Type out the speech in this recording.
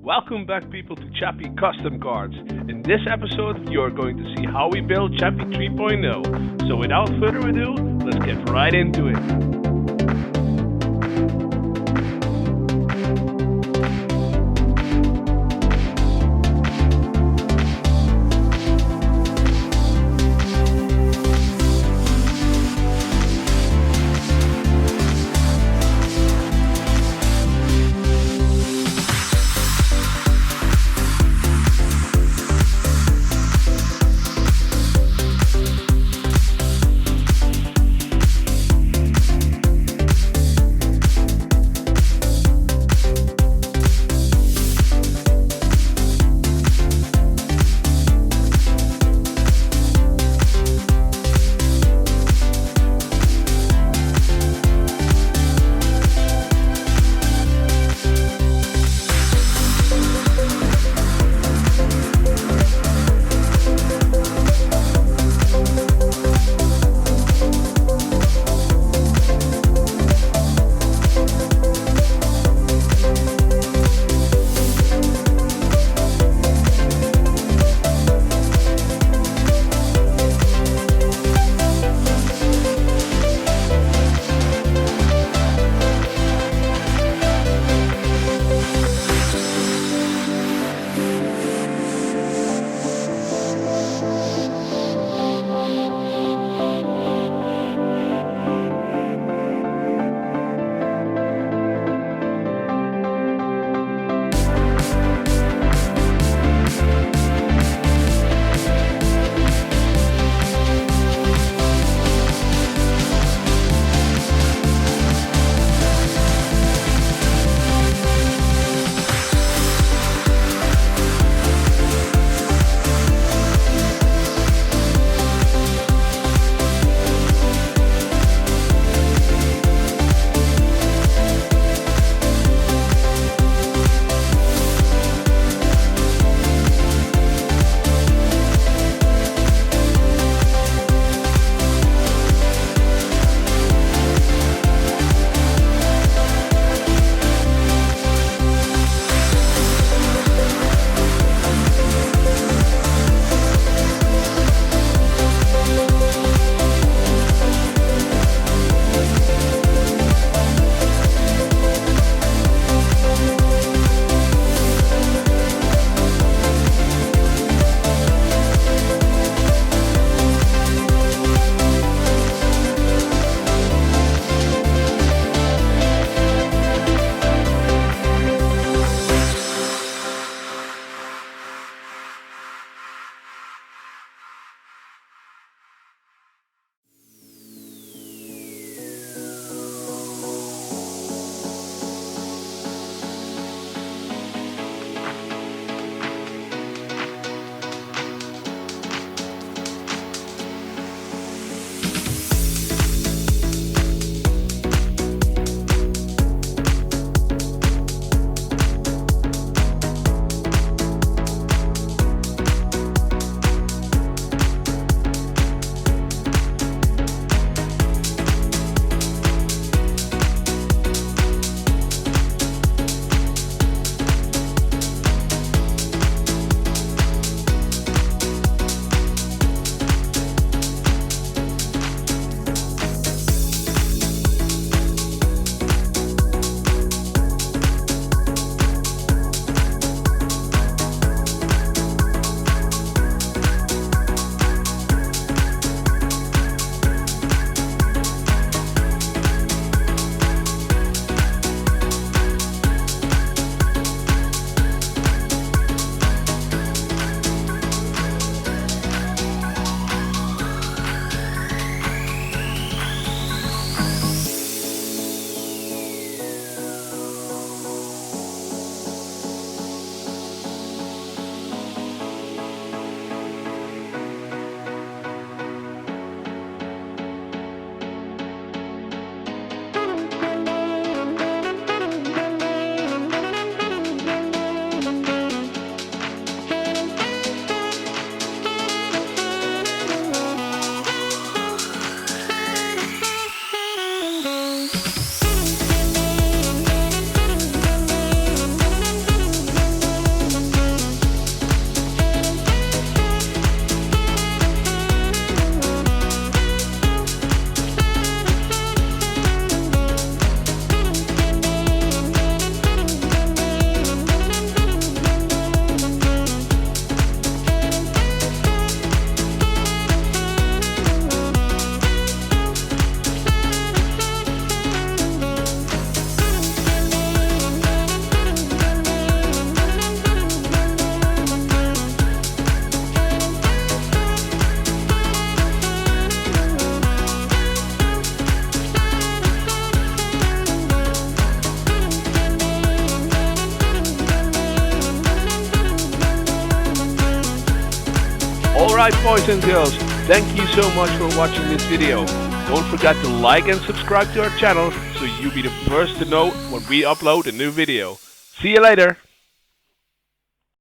Welcome back, people, to Chappie Custom Cards. In this episode, you're going to see how we build Chappie 3.0. So without further ado, let's get right into it. Alright boys and girls, thank you so much for watching this video. Don't forget to like and subscribe to our channel so you'll be the first to know when we upload a new video. See you later!